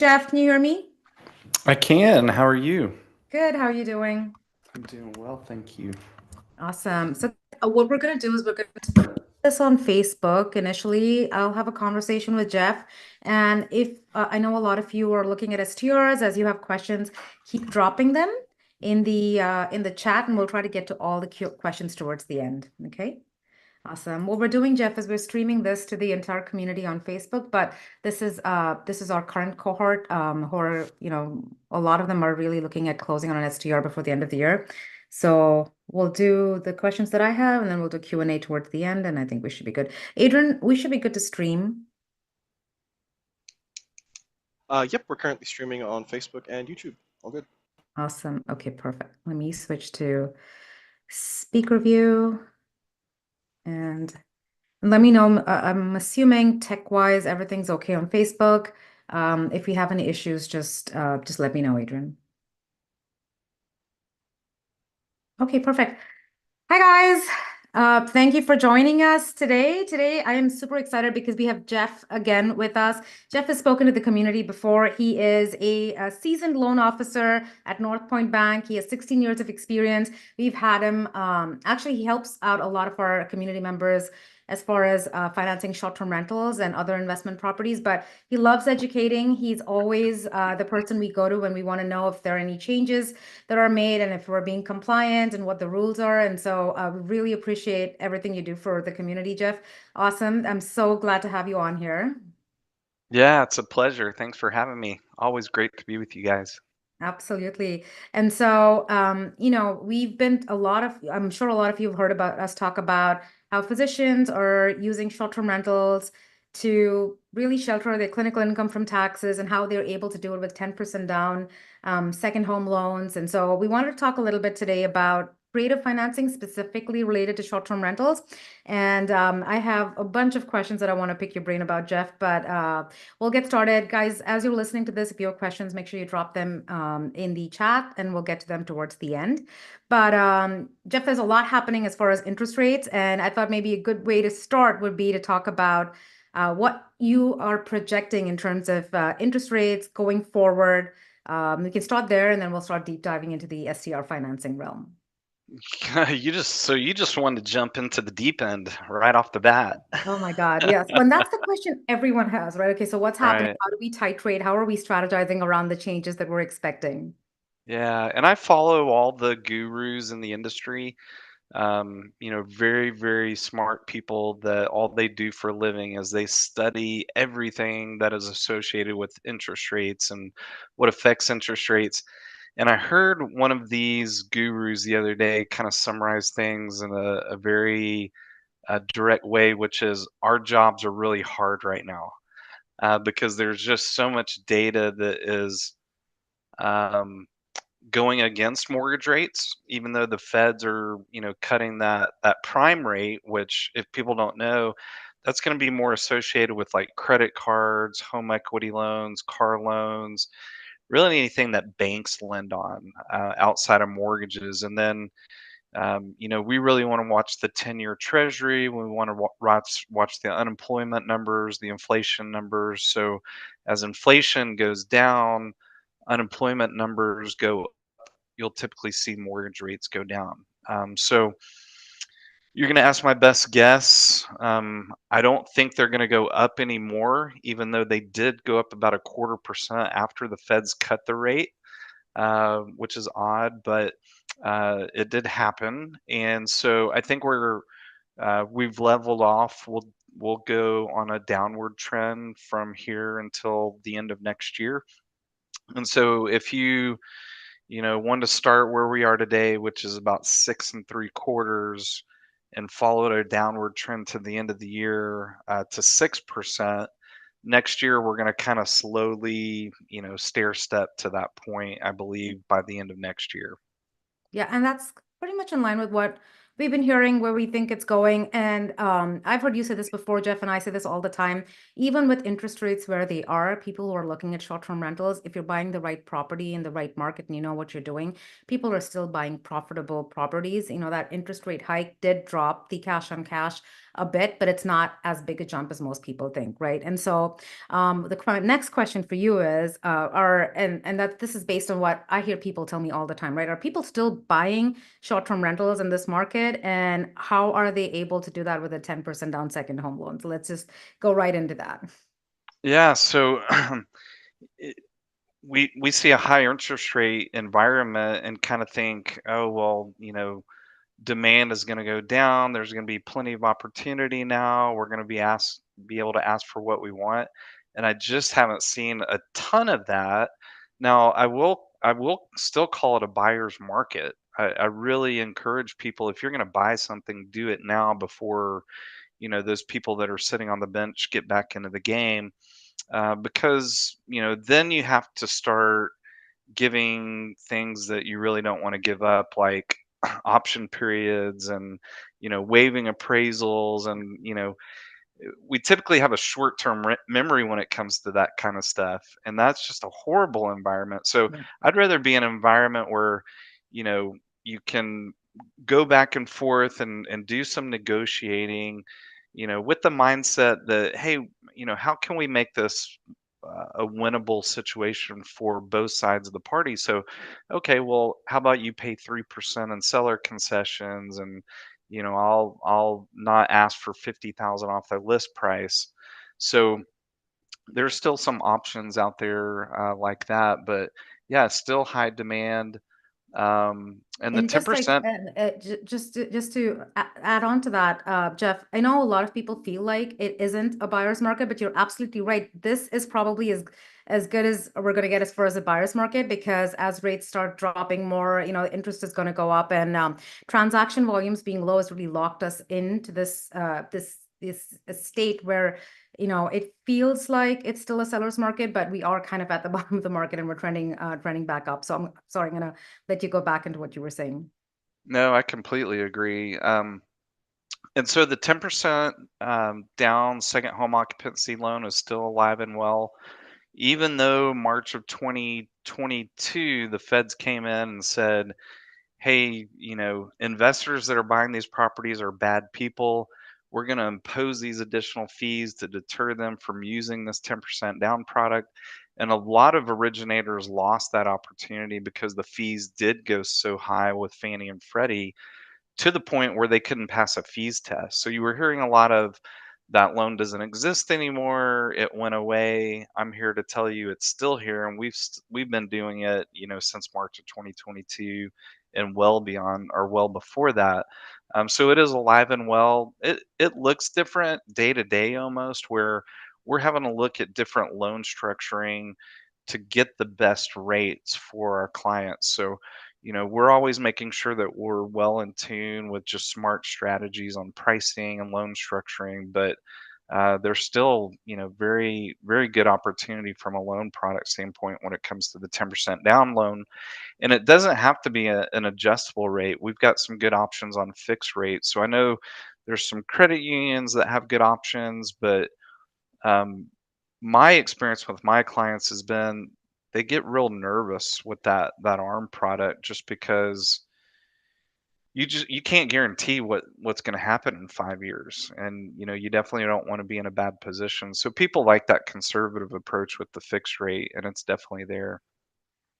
Jeff, can you hear me? I can. How are you? Good. How are you doing? I'm doing well, thank you. Awesome. So, what we're going to do is we're going to put this on Facebook initially. I'll have a conversation with Jeff. And if I know a lot of you are looking at STRs, as you have questions, keep dropping them in the chat, and we'll try to get to all the questions towards the end. Okay. Awesome. What we're doing, Jeff, is we're streaming this to the entire community on Facebook, but this is our current cohort, who are, a lot of them are really looking at closing on an STR before the end of the year. So we'll do the questions that I have, and then we'll do Q&A towards the end, and I think we should be good. Adrian, we should be good to stream. Yep, we're currently streaming on Facebook and YouTube. All good. Awesome. Okay, perfect. Let me switch to speaker view and let me know. I'm assuming tech-wise everything's okay on Facebook. If you have any issues, just let me know, Adrian. Okay, perfect. Hi guys. Thank you for joining us today. Today I am super excited because we have Jeff again with us. Jeff has spoken to the community before. He is a seasoned loan officer at North Point Bank. He has 16 years of experience. We've had him. Actually, he helps out a lot of our community members as far as financing short-term rentals and other investment properties. But he loves educating. He's always the person we go to when we want to know if there are any changes that are made and if we're being compliant and what the rules are. And so we really appreciate everything you do for the community, Jeff. Awesome. I'm so glad to have you on here. Yeah, it's a pleasure. Thanks for having me. Always great to be with you guys. Absolutely. And so, we've been I'm sure a lot of you have heard about us talk about how physicians are using short-term rentals to really shelter their clinical income from taxes and how they're able to do it with 10% down, second home loans. And so we wanted to talk a little bit today about creative financing specifically related to short-term rentals. And I have a bunch of questions that I want to pick your brain about, Jeff, but we'll get started. Guys, as you're listening to this, if you have questions, make sure you drop them in the chat and we'll get to them towards the end. But Jeff, there's a lot happening as far as interest rates. And I thought maybe a good way to start would be to talk about what you are projecting in terms of interest rates going forward. We can start there and then we'll start deep diving into the STR financing realm. You just wanted to jump into the deep end right off the bat. Oh my God, yes. Well, and that's the question everyone has, right? Okay, so what's happening? Right. How do we titrate? How are we strategizing around the changes that we're expecting? Yeah, and I follow all the gurus in the industry. Very, very smart people that all they do for a living is they study everything that is associated with interest rates and what affects interest rates. And I heard one of these gurus the other day kind of summarize things in a very direct way, which is our jobs are really hard right now because there's just so much data that is um, going against mortgage rates, even though the feds are, cutting that prime rate, which if people don't know, that's going to be more associated with like credit cards, home equity loans, car loans, really anything that banks lend on outside of mortgages. And then we really want to watch the 10-year treasury. We want to watch the unemployment numbers, the inflation numbers. So as inflation goes down, unemployment numbers go, you'll typically see mortgage rates go down. So you're going to ask my best guess. I don't think they're going to go up anymore, even though they did go up about a 1/4% after the Feds cut the rate, which is odd, but it did happen. And so I think we've leveled off. We'll go on a downward trend from here until the end of next year. And so if you want to start where we are today, which is about 6 3/4, and followed a downward trend to the end of the year to 6%. Next year, we're going to kind of slowly, stair step to that point, I believe, by the end of next year. Yeah, and that's pretty much in line with what we've been hearing where we think it's going. And I've heard you say this before, Jeff, and I say this all the time. Even with interest rates where they are, people who are looking at short-term rentals, if you're buying the right property in the right market and you know what you're doing, people are still buying profitable properties. That interest rate hike did drop the cash on cash a bit, but it's not as big a jump as most people think, right? And so the next question for you is, and that this is based on what I hear people tell me all the time, right? Are people still buying short-term rentals in this market, and how are they able to do that with a 10% down second home loan? So let's just go right into that. Yeah, so it- we see a high interest rate environment and kind of think, oh well, demand is going to go down. There's going to be plenty of opportunity now. We're going to be able to ask for what we want. And I just haven't seen a ton of that. Now, I will still call it a buyer's market. I really encourage people, if you're going to buy something, do it now before, those people that are sitting on the bench get back into the game. Because, then you have to start giving things that you really don't want to give up, like option periods and waiving appraisals. And we typically have a short-term memory when it comes to that kind of stuff, and that's just a horrible environment. So Right. I'd rather be in an environment where you know you can go back and forth and do some negotiating, with the mindset that, hey, how can we make this a winnable situation for both sides of the party? So, okay, well, how about you pay 3% in seller concessions, and I'll not ask for 50,000 off the list price. So there's still some options out there like that, but yeah, still high demand. And the And just like 10%. add on to that, Jeff, I know a lot of people feel like it isn't a buyer's market, but you're absolutely right. This is probably as good as we're going to get as far as a buyer's market, because as rates start dropping more, interest is going to go up, and transaction volumes being low has really locked us into this state where it feels like it's still a seller's market, but we are kind of at the bottom of the market and we're trending back up. So I'm sorry, I'm gonna let you go back into what you were saying. No, I completely agree. And so the 10% down second home occupancy loan is still alive and well, even though March of 2022, the feds came in and said, hey, investors that are buying these properties are bad people. We're going to impose these additional fees to deter them from using this 10% down product. And a lot of originators lost that opportunity because the fees did go so high with Fannie and Freddie, to the point where they couldn't pass a fees test. So you were hearing a lot of, that loan doesn't exist anymore. It went away. I'm here to tell you it's still here, and we've been doing it, since March of 2022 and well beyond, or well before that. So it is alive and well. It looks different day to day almost, where we're having to look at different loan structuring to get the best rates for our clients. So we're always making sure that we're well in tune with just smart strategies on pricing and loan structuring. But there's still, very, very good opportunity from a loan product standpoint when it comes to the 10% down loan. And it doesn't have to be an adjustable rate. We've got some good options on fixed rates. So I know there's some credit unions that have good options, but um, my experience with my clients has been they get real nervous with that ARM product, just because you can't guarantee what's going to happen in 5 years, and you definitely don't want to be in a bad position. So people like that conservative approach with the fixed rate, and it's definitely there.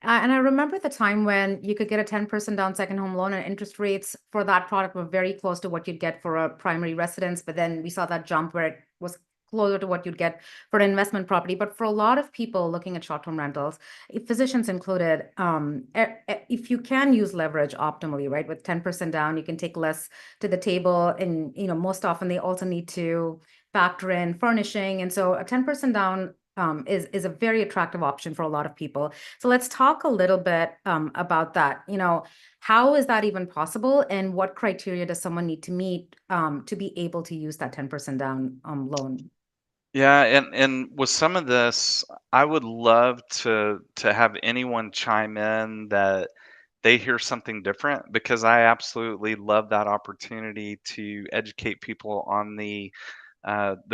And I remember the time when you could get a 10% down second home loan, and interest rates for that product were very close to what you'd get for a primary residence. But then we saw that jump where it was closer to what you'd get for an investment property. But for a lot of people looking at short-term rentals, physicians included, if you can use leverage optimally, right, with 10% down, you can take less to the table. And, most often they also need to factor in furnishing. And so a 10% down is a very attractive option for a lot of people. So let's talk a little bit about that. How is that even possible, and what criteria does someone need to meet to be able to use that 10% down loan? Yeah, and with some of this, I would love to have anyone chime in that they hear something different, because I absolutely love that opportunity to educate people on the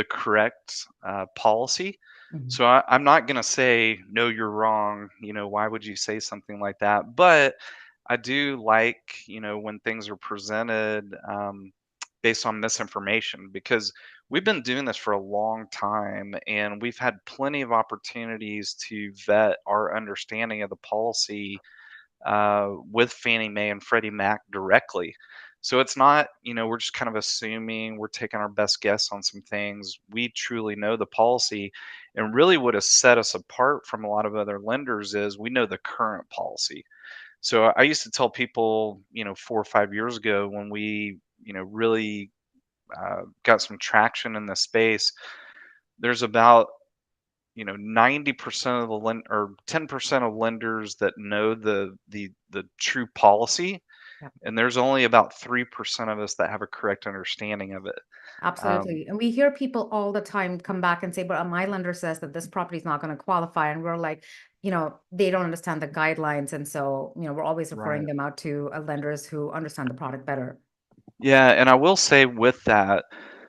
correct policy. Mhm. So I'm not going to say, no, you're wrong. Why would you say something like that? But I do like, when things are presented based on misinformation, because we've been doing this for a long time and we've had plenty of opportunities to vet our understanding of the policy with Fannie Mae and Freddie Mac directly. So it's not, we're just kind of assuming, we're taking our best guess on some things. We truly know the policy. And really, what has set us apart from a lot of other lenders is we know the current policy. So I used to tell people, 4 or 5 years ago, when we, really got some traction in the space, there's about 90% of the or 10% of lenders that know the true policy, Yeah. and there's only about 3% of us that have a correct understanding of it. Um, Absolutely. And we hear people all the time come back and say, but my lender says that this property is not going to qualify. And we're like, they don't understand the guidelines. And so, we're always referring right. them out to lenders who understand the product better. Yeah, and I will say with that,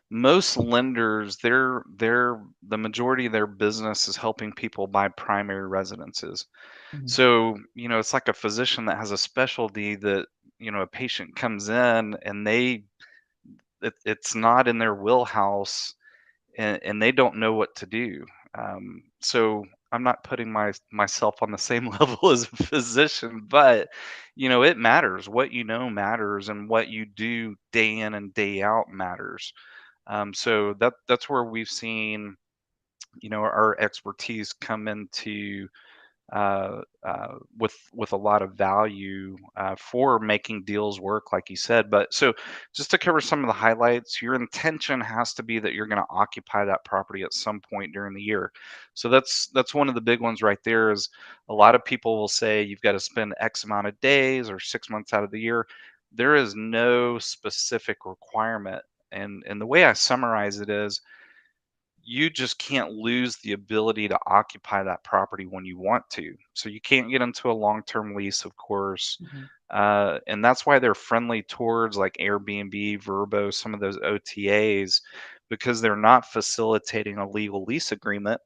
most lenders, the majority of their business is helping people buy primary residences. Mhm. So, it's like a physician that has a specialty that, a patient comes in and it's not in their wheelhouse, and they don't know what to do. So I'm not putting myself on the same level as a physician, but it matters. What matters, and what you do day in and day out matters. So that's where we've seen our expertise come into with a lot of value for making deals work, like you said. But so, just to cover some of the highlights, your intention has to be that you're going to occupy that property at some point during the year. So that's one of the big ones right there. Is a lot of people will say you've got to spend X amount of days or 6 months out of the year. There is no specific requirement, and the way I summarize it is, you just can't lose the ability to occupy that property when you want to. So you can't get into a long-term lease, of course. Mhm. And that's why they're friendly towards like Airbnb, Verbo, some of those OTAs, because they're not facilitating a legal lease agreement.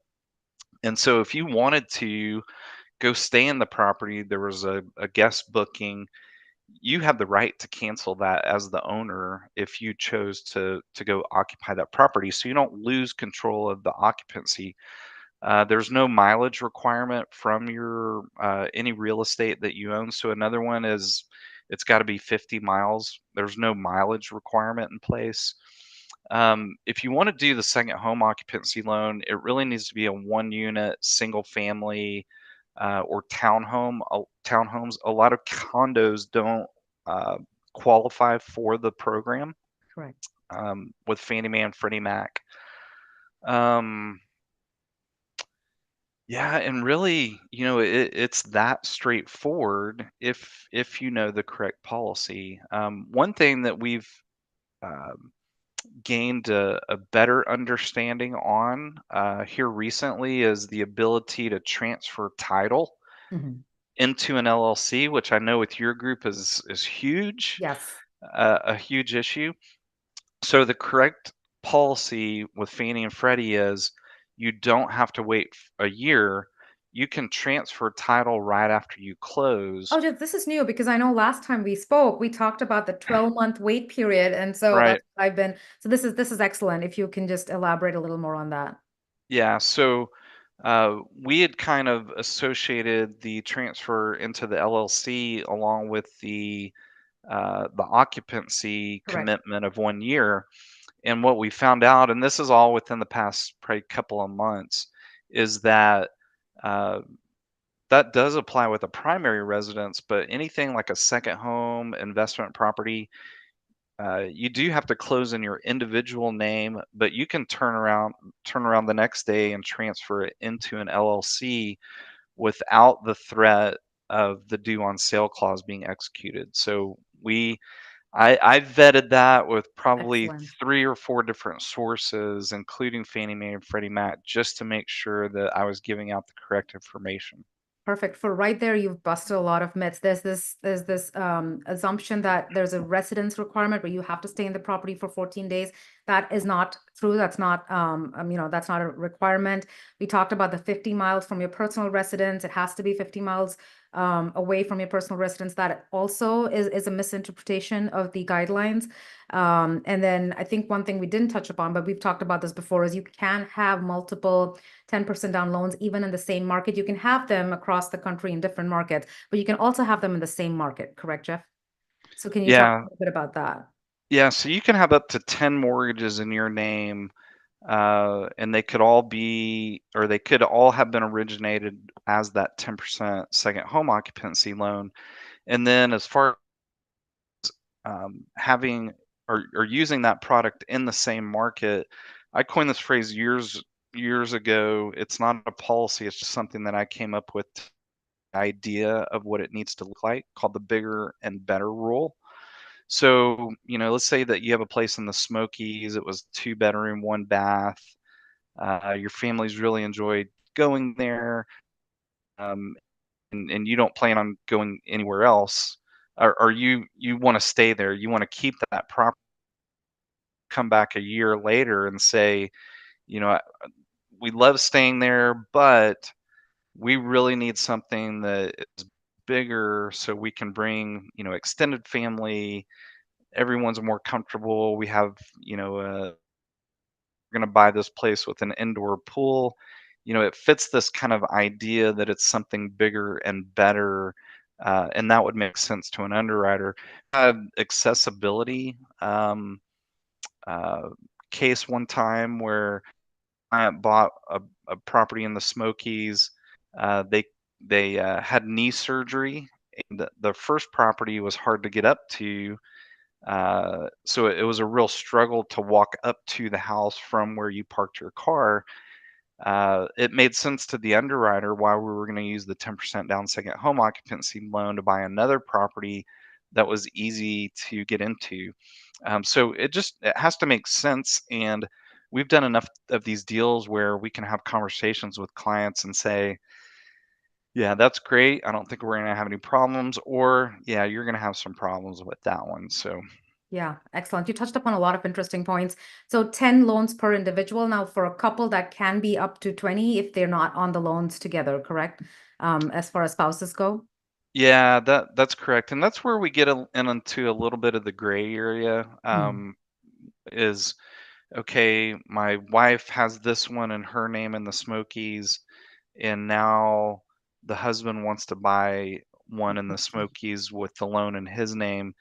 And so if you wanted to go stay in the property, there was a guest booking, you have the right to cancel that as the owner if you chose to go occupy that property, so you don't lose control of the occupancy. There's no mileage requirement from your any real estate that you own. So another one is, it's got to be 50 miles. There's no mileage requirement in place. If you want to do the second home occupancy loan, it really needs to be a one unit, single family, or townhomes. A lot of condos don't uh, qualify for the program Correct. with Fannie Mae and Freddie Mac. Um, yeah, and really, it's that straightforward if you know the correct policy. One thing that we've um, gained a better understanding on here recently is the ability to transfer title Mhm. into an LLC, which I know with your group is huge, Yes. a huge issue. So the correct policy with Fannie and Freddie is, you don't have to wait a year. You can transfer title right after you close. Oh, this is new because I know last time we spoke, we talked about the 12-month wait period. And so Right. that's what so this is excellent. If you can just elaborate a little more on that. Yeah. So we had kind of associated the transfer into the LLC along with the occupancy Correct. commitment of 1 year. And what we found out, and this is all within the past probably couple of months, is that uh, that does apply with a primary residence, but anything like a second home, investment property, you do have to close in your individual name, but you can turn around the next day and transfer it into an LLC without the threat of the due on sale clause being executed. So I vetted that with probably Excellent. 3 or 4 different sources, including Fannie Mae and Freddie Mac, just to make sure that I was giving out the correct information. Perfect. For right there, you've busted a lot of myths. There's this assumption that there's a residence requirement where you have to stay in the property for 14 days. That is not true. That's not that's not a requirement. We talked about the 50 miles from your personal residence. It has to be 50 miles away from your personal residence. That also is a misinterpretation of the guidelines. And then I think one thing we didn't touch upon, but we've talked about this before, is you can have multiple 10% down loans even in the same market. You can have them across the country in different markets, but you can also have them in the same market, correct, Jeff? So can you talk a Yeah, little bit about that? yeah. So you can have up to 10 mortgages in your name, and they could all be, or they could all have been originated as that 10% second home occupancy loan. And then as far having or using that product in the same market. I coined this phrase years ago. It's not a policy, it's just something that I came up with, the idea of what it needs to look like, called the bigger and better rule. So, let's say that you have a place in the Smokies, it was 2 bedroom, 1 bath. Your family's really enjoyed going there. Um, and you don't plan on going anywhere else, or you want to stay there, you want to keep that property, come back a year later and say, you know, we love staying there, but we really need something that is bigger so we can bring, extended family. Everyone's more comfortable. We have, we're going to buy this place with an indoor pool. It fits this kind of idea that it's something bigger and better. And that would make sense to an underwriter. Accessibility uh, case one time where client bought a property in the Smokies. They had knee surgery. And the first property was hard to get up to, so it was a real struggle to walk up to the house from where you parked your car. It made sense to the underwriter why we were going to use the 10% down second home occupancy loan to buy another property that was easy to get into. So it has to make sense. And we've done enough of these deals where we can have conversations with clients and say, yeah, that's great. I don't think we're going to have any problems. Or, yeah, you're going to have some problems with that one. So, Yeah, excellent. You touched upon a lot of interesting points. So 10 loans per individual. Now, for a couple, that can be up to 20 if they're not on the loans together, correct? As far as spouses go? yeah, that's correct. And that's where we get into a little bit of the gray area. Mm. Is okay, my wife has this one in her name in the Smokies, and now the husband wants to buy one in the Smokies with the loan in his name.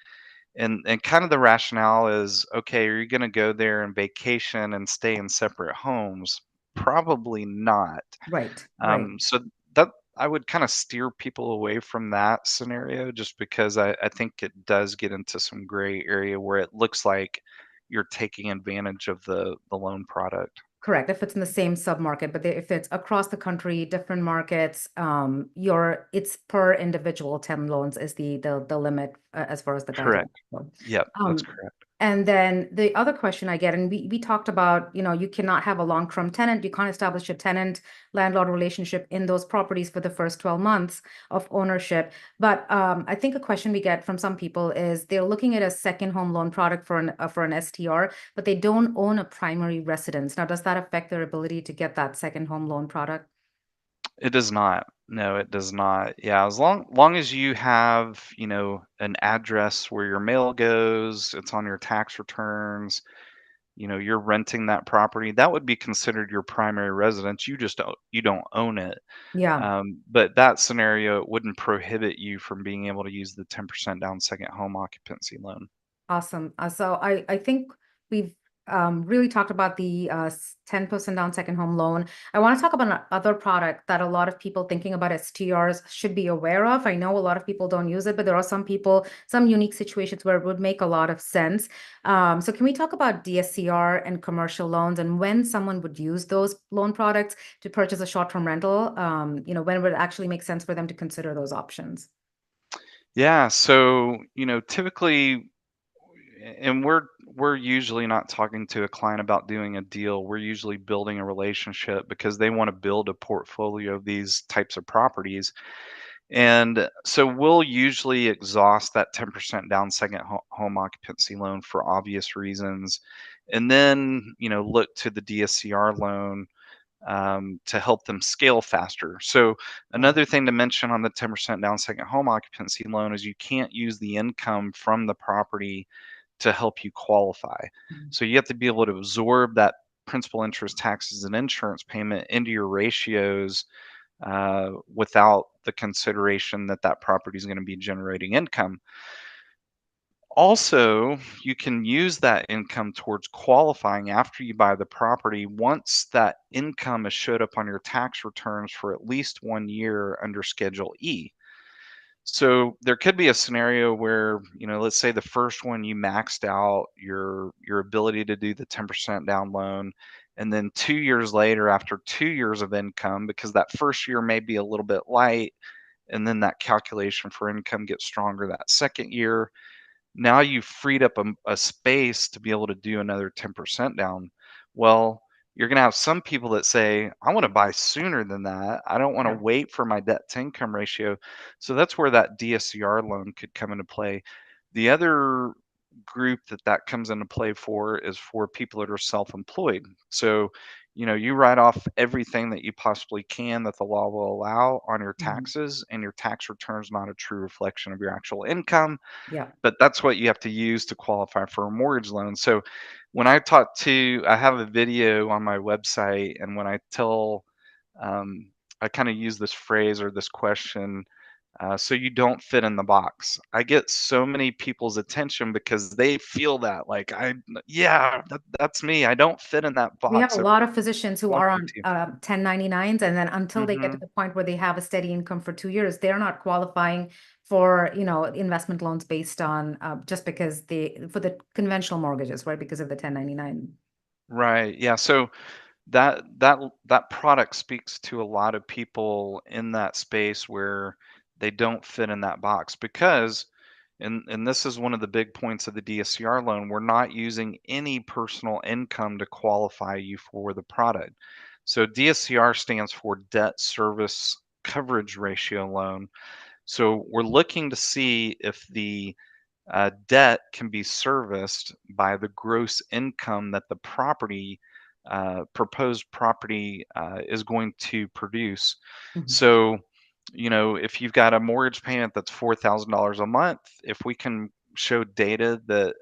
And kind of the rationale is, okay, are you going to go there and vacation and stay in separate homes? Probably not. Right, right. So that I would kind of steer people away from that scenario, just because I think it does get into some gray area where it looks like you're taking advantage of the loan product. Correct. If it's in the same submarket, but if it's across the country, different markets, it's per individual 10 loans is the limit as far as the guidelines Correct. go. Yep, that's Um, correct. and then the other question I get, and we talked about, you cannot have a long-term tenant. You can't establish a tenant-landlord relationship in those properties for the first 12 months of ownership. But I think a question we get from some people is they're looking at a second home loan product for an STR, but they don't own a primary residence. Now, does that affect their ability to get that second home loan product? It does not. No, it does not. Yeah, as long as you have, an address where your mail goes, it's on your tax returns, you're renting that property, that would be considered your primary residence. You don't own it. Yeah. But that scenario, it wouldn't prohibit you from being able to use the 10% down second home occupancy loan. Awesome. So I think we've really talked about the 10% down second home loan. I want to talk about another product that a lot of people thinking about STRs should be aware of. I know a lot of people don't use it, but there are some people, some unique situations where it would make a lot of sense. So can we talk about DSCR and commercial loans and when someone would use those loan products to purchase a short-term rental? When it would actually make sense for them to consider those options? Yeah, so, typically, and we're usually not talking to a client about doing a deal. We're usually building a relationship because they want to build a portfolio of these types of properties. And so we'll usually exhaust that 10% down second home occupancy loan for obvious reasons. And then, look to the DSCR loan to help them scale faster. So Got it. another thing to mention on the 10% down second home occupancy loan is you can't use the income from the property to help you qualify. Mhm. So you have to be able to absorb that principal, interest, taxes, and insurance payment into your ratios without the consideration that that property is going to be generating income. Also, you can use that income towards qualifying after you buy the property once that income has showed up on your tax returns for at least 1 year under Schedule E. So there could be a scenario where, let's say the first one you maxed out your ability to do the 10% down loan, and then 2 years later, after 2 years of income, because that first year may be a little bit light, and then that calculation for income gets stronger that second year. Now you've freed up a space to be able to do another 10% down. Well, you're going to have some people that say, I want to buy sooner than that. I don't want to Yeah. wait for my debt to income ratio. So that's where that DSCR loan could come into play. The other group that comes into play for is for people that are self-employed. So, you write off everything that you possibly can that the law will allow on your Mhm. taxes, and your tax return is not a true reflection of your actual income, Yeah. but that's what you have to use to qualify for a mortgage loan. So when I have a video on my website, and when um, I kind of use this phrase or this question, so you don't fit in the box. I get so many people's attention because they feel that, like, yeah, that's me. I don't fit in that We have box. a I lot of physicians who want are them on to. 1099s, and then until they get to Hmm. the point where they have a steady income for 2 years, they're not qualifying for, investment loans based on just because for the conventional mortgages, right? Because of the 1099. Right. Yeah. So that product speaks to a lot of people in that space where they don't fit in that box because, and this is one of the big points of the DSCR loan, we're not using any personal income to qualify you for the product. So DSCR stands for debt service coverage ratio loan. So we're looking to see if the debt can be serviced by the gross income that the proposed property is going to produce. Mhm. So, if you've got a mortgage payment that's $4,000 a month, if we can show data that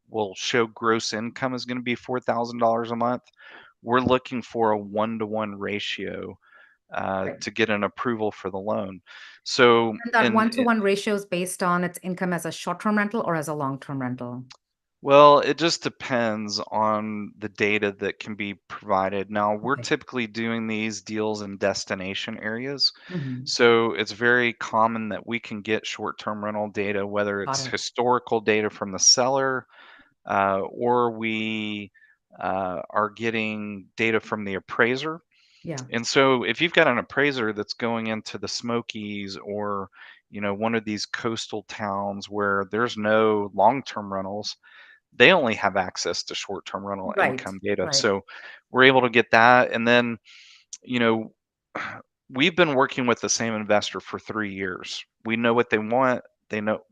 will show gross income is going to be $4,000 a month, we're looking for a 1-to-1 ratio Right. to get an approval for the loan. So, And that and 1-to-1 ratio is based on its income as a short-term rental or as a long-term rental. Well, it just depends on the data that can be provided. Now, we're Okay. typically doing these deals in destination areas. Mhm. So it's very common that we can get short-term rental data, whether Got it's it. historical data from the seller, or we are getting data from the appraiser. Yeah. And so if you've got an appraiser that's going into the Smokies, or, one of these coastal towns where there's no long-term rentals, they only have access to short-term rental Right. income data. Right. So we're able to get that. And then, you know, we've been working with the same investor for 3 years. We know what they want.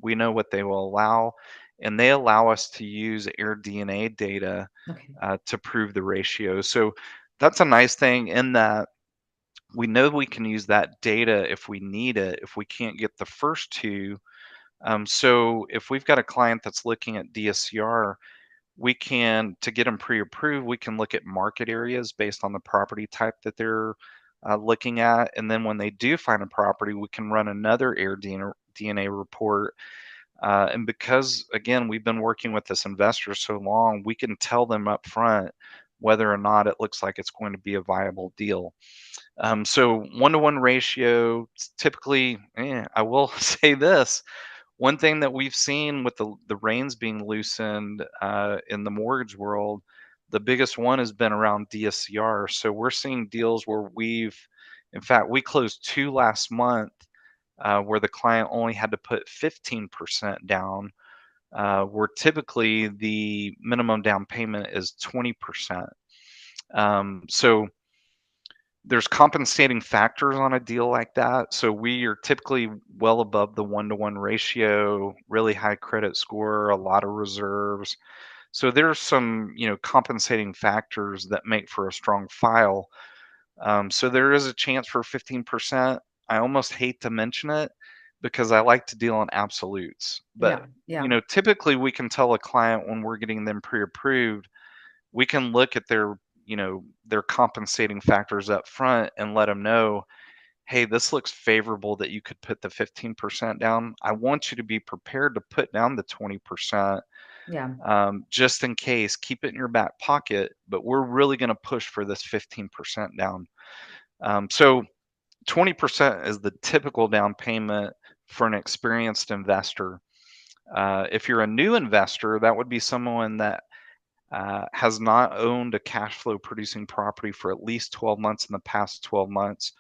We know what they will allow, and they allow us to use Air DNA data Okay. to prove the ratio. So that's a nice thing in that we know we can use that data if we need it, if we can't get the first two. So if we've got a client that's looking at DSCR, we can, to get them pre-approved, we can look at market areas based on the property type that they're looking at. And then when they do find a property, we can run another Air DNA report. And because, again, we've been working with this investor so long, we can tell them up front whether or not it looks like it's going to be a viable deal. So 1-to-1 ratio, typically, I will say this. One thing that we've seen with the reins being loosened in the mortgage world, the biggest one has been around DSCR. So we're seeing deals where in fact, we closed two last month where the client only had to put 15% down, where typically the minimum down payment is 20%. So there's compensating factors on a deal like that. So we are typically well above the 1-to-1 ratio, really high credit score, a lot of reserves. So there's some, compensating factors that make for a strong file. So there is a chance for 15%. I almost hate to mention it because I like to deal in absolutes. But, Yeah, yeah, typically we can tell a client when we're getting them pre-approved, we can look at their compensating factors up front and let them know, hey, this looks favorable that you could put the 15% down. I want you to be prepared to put down the 20%, yeah. just in case. Keep it in your back pocket, but we're really going to push for this 15% down. So 20% is the typical down payment for an experienced investor. If you're a new investor, that would be someone that has not owned a cash flow producing property for at least 12 months in the past 12 months,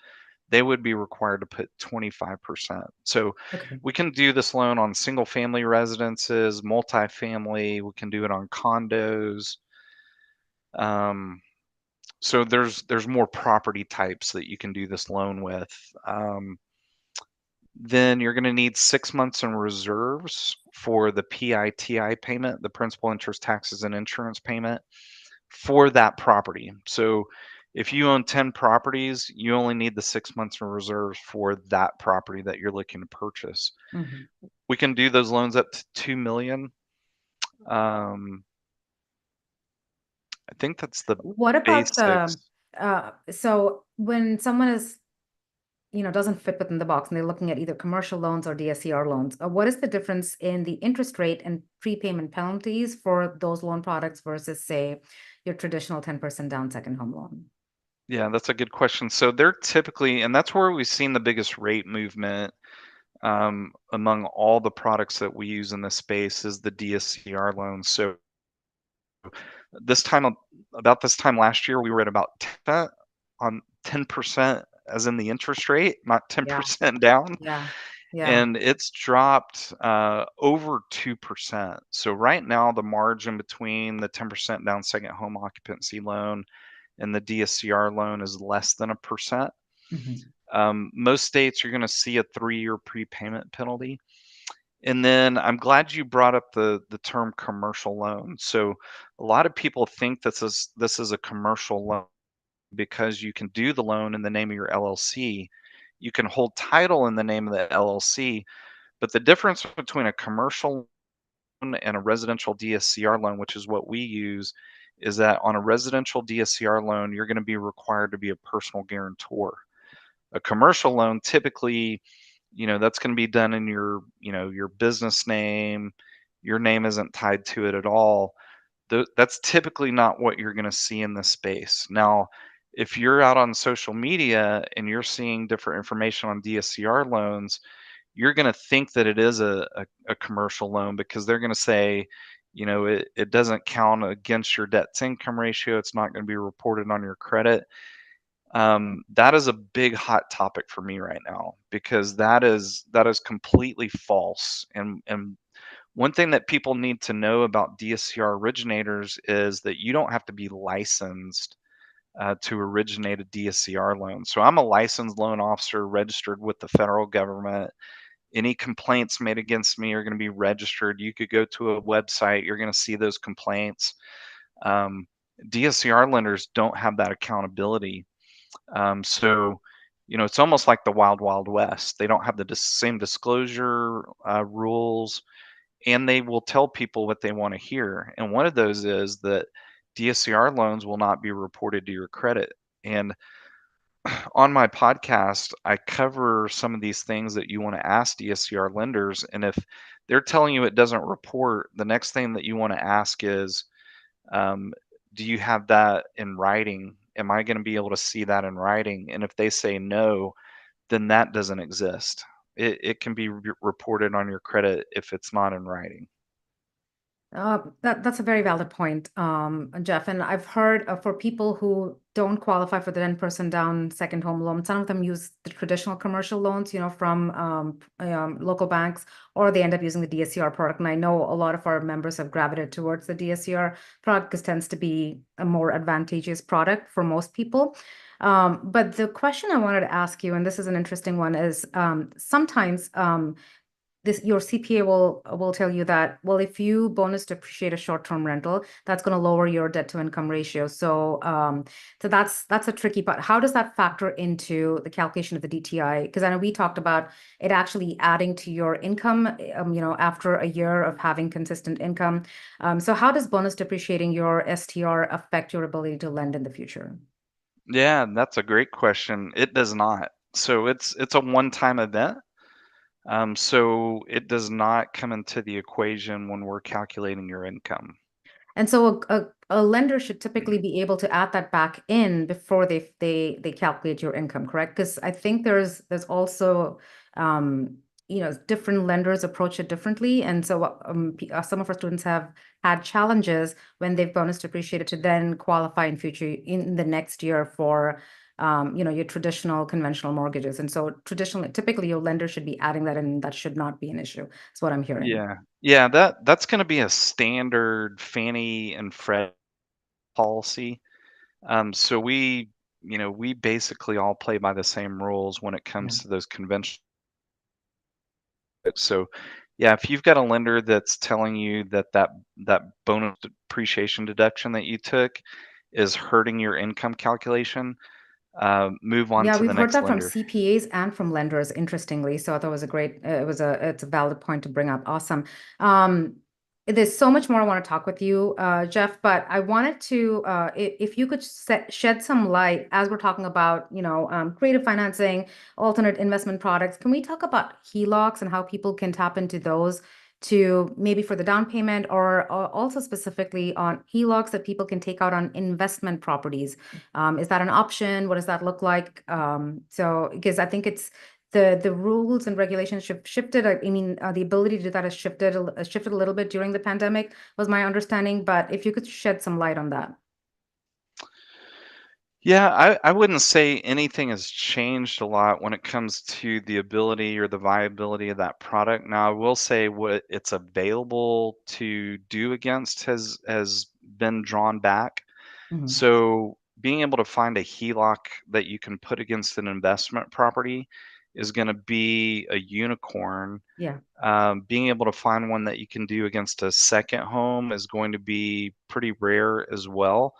they would be required to put 25%. So Okay. we can do this loan on single family residences, multifamily, we can do it on condos. Um, so there's more property types that you can do this loan with. Then you're going to need 6 months in reserves for the PITI payment, the principal, interest, taxes, and insurance payment for that property. So if you own 10 properties, you only need the 6 months in reserves for that property that you're looking to purchase. Mhm. We can do those loans up to 2 million. Um, I think that's the What about the, basics. so when someone is, doesn't fit within the box and they're looking at either commercial loans or DSCR loans, what is the difference in the interest rate and prepayment penalties for those loan products versus, say, your traditional 10% down second home loan? Yeah, that's a good question. So they're typically, and that's where we've seen the biggest rate movement among all the products that we use in this space is the DSCR loans. So this time, about this time last year, we were at about 10 on 10% as in the interest rate, not Yeah, 10% down, yeah, yeah. and it's dropped over 2%. So right now, the margin between the 10% down second home occupancy loan and the DSCR loan is less than 1%. Mhm. Most states, you're going to see a 3-year prepayment penalty. And then I'm glad you brought up the term commercial loan. So a lot of people think this is a commercial loan because you can do the loan in the name of your LLC. You can hold title in the name of the LLC, but the difference between a commercial loan and a residential DSCR loan, which is what we use, is that on a residential DSCR loan, you're going to be required to be a personal guarantor. A commercial loan, typically, that's going to be done in your business name. Your name isn't tied to it at all. That's typically not what you're going to see in this space. Now, if you're out on social media and you're seeing different information on DSCR loans, you're going to think that it is a commercial loan because they're going to say, it doesn't count against your debt to income ratio. It's not going to be reported on your credit. That is a big hot topic for me right now because that is completely false. And one thing that people need to know about DSCR originators is that you don't have to be licensed to originate a DSCR loan. So I'm a licensed loan officer registered with the federal government. Any complaints made against me are going to be registered. You could go to a website, you're going to see those complaints. Um, DSCR lenders don't have that accountability. So, it's almost like the wild, wild west. They don't have the same disclosure rules, and they will tell people what they want to hear. And one of those is that DSCR loans will not be reported to your credit. And on my podcast, I cover some of these things that you want to ask DSCR lenders. And if they're telling you it doesn't report, the next thing that you want to ask is, um, do you have that in writing? Am I going to be able to see that in writing? And if they say no, then that doesn't exist. It can be reported on your credit if it's not in writing. That's a very valid point, Jeff. And I've heard for people who don't qualify for the 10% down second home loan, some of them use the traditional commercial loans, from local banks, or they end up using the DSCR product. And I know a lot of our members have gravitated towards the DSCR product because it tends to be a more advantageous product for most people. But the question I wanted to ask you, and this is an interesting one, is sometimes your CPA will tell you that, well, if you bonus depreciate a short-term rental, that's going to lower your debt to income ratio. So that's a tricky part. How does that factor into the calculation of the DTI? Because I know we talked about it actually adding to your income, after a year of having consistent income. So how does bonus depreciating your STR affect your ability to lend in the future? Yeah, that's a great question. It does not. So it's a one-time event. So it does not come into the equation when we're calculating your income. And so a lender should typically be able to add that back in before they calculate your income, correct? Because I think there's also different lenders approach it differently, and so some of our students have had challenges when they've bonus depreciated to then qualify in the next year for your traditional conventional mortgages. And so typically your lender should be adding that in. That should not be an issue. That's what I'm hearing. Yeah. Yeah, that's going to be a standard Fannie and Freddie policy. So we basically all play by the same rules when it Yeah. comes to those conventional. So, yeah, if you've got a lender that's telling you that bonus depreciation deduction that you took is hurting your income calculation, move on Yeah, to we've the heard next that from lender. CPAs and from lenders, interestingly. So I thought it was a great, it's a valid point to bring up. Awesome. There's so much more I want to talk with you, Jeff, but I wanted to, if you could shed some light as we're talking about, creative financing, alternate investment products. Can we talk about HELOCs and how people can tap into those to maybe for the down payment, or also specifically on HELOCs that people can take out on investment properties? Is that an option? What does that look like? So because I think it's the rules and regulations have shifted. I mean, the ability to do that has shifted a little bit during the pandemic, was my understanding. But if you could shed some light on that. Yeah, I wouldn't say anything has changed a lot when it comes to the ability or the viability of that product. Now, I will say what it's available to do against has been drawn back. Mhm. So being able to find a HELOC that you can put against an investment property is going to be a unicorn. Yeah. Being able to find one that you can do against a second home is going to be pretty rare as well.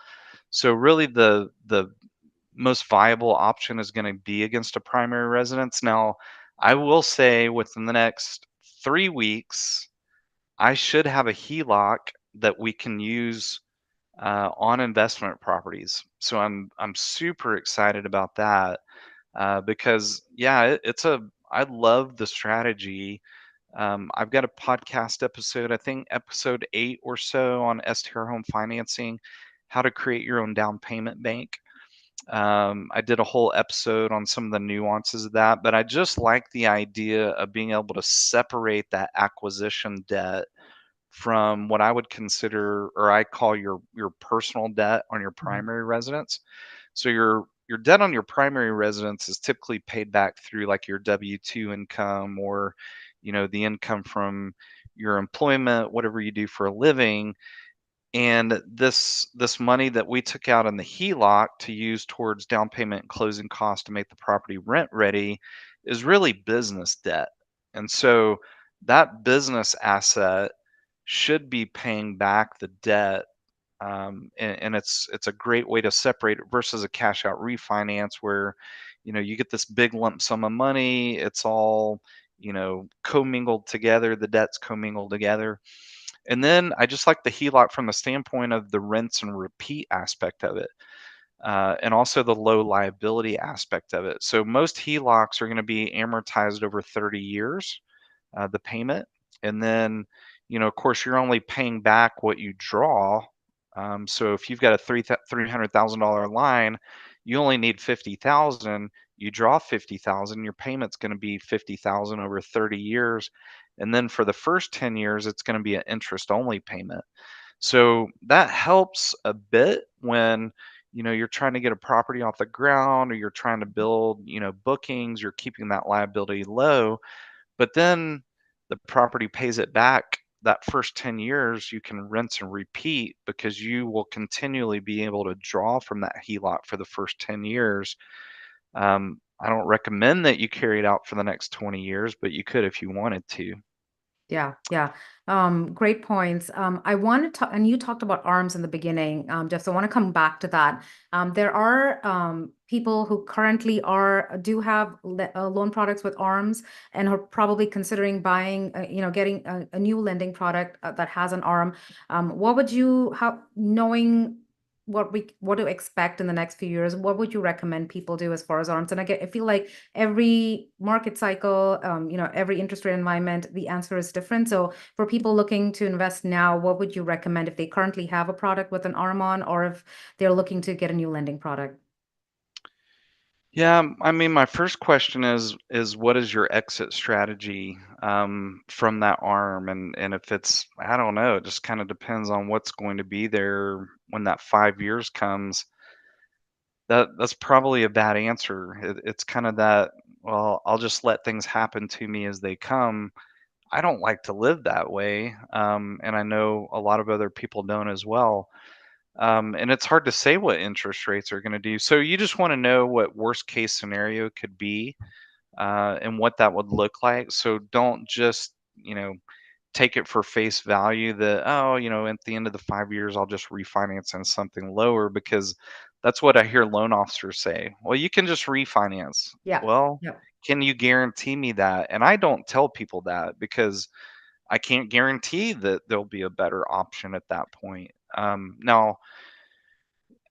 So really the most viable option is going to be against a primary residence. Now, I will say within the next 3 weeks, I should have a HELOC that we can use on investment properties. So I'm super excited about that because yeah, I love the strategy. I've got a podcast episode, I think episode 8 or so on STR home financing, how to create your own down payment bank. I did a whole episode on some of the nuances of that, but I just like the idea of being able to separate that acquisition debt from what I would consider, or I call your personal debt on your Mhm. primary residence. So your debt on your primary residence is typically paid back through like your W-2 income, or the income from your employment, whatever you do for a living. And this money that we took out in the HELOC to use towards down payment and closing costs to make the property rent ready is really business debt. And so that business asset should be paying back the debt. And it's a great way to separate it versus a cash out refinance where you get this big lump sum of money. It's all commingled together. The debt's commingled together. And then I just like the HELOC from the standpoint of the rinse and repeat aspect of it, and also the low liability aspect of it. So most HELOCs are going to be amortized over 30 years, the payment. And then, of course, you're only paying back what you draw. So if you've got a $300,000 line, you only need 50,000. you draw 50,000, your payment's going to be 50,000 over 30 years. And then for the first 10 years, it's going to be an interest only payment. So that helps a bit when you're trying to get a property off the ground, or you're trying to build bookings, you're keeping that liability low. But then the property pays it back. That first 10 years, you can rinse and repeat because you will continually be able to draw from that HELOC for the first 10 years. I don't recommend that you carry it out for the next 20 years, but you could if you wanted to. Yeah, yeah. Great points. I want to, and you talked about arms in the beginning, Jeff, so I want to come back to that. There are people who currently do have loan products with arms and are probably considering buying, getting a new lending product that has an arm. What would you, knowing what to expect in the next few years, what would you recommend people do as far as arms? And I feel like every market cycle, every interest rate environment, the answer is different. So for people looking to invest now, what would you recommend if they currently have a product with an arm on, or if they're looking to get a new lending product? Yeah, I mean, my first question is what is your exit strategy from that arm? And if it's, I don't know, it just kind of depends on what's going to be there when that 5 years comes. That's probably a bad answer. It's kind of that, well, I'll just let things happen to me as they come. I don't like to live that way, and I know a lot of other people don't as well. And it's hard to say what interest rates are going to do. So you just want to know what worst case scenario could be, and what that would look like. So don't just, take it for face value that, oh, at the end of the 5 years, I'll just refinance in something lower, because that's what I hear loan officers say. Well, you can just refinance. Yeah. Well, Yeah. can you guarantee me that? And I don't tell people that because I can't guarantee that there'll be a better option at that point. Now,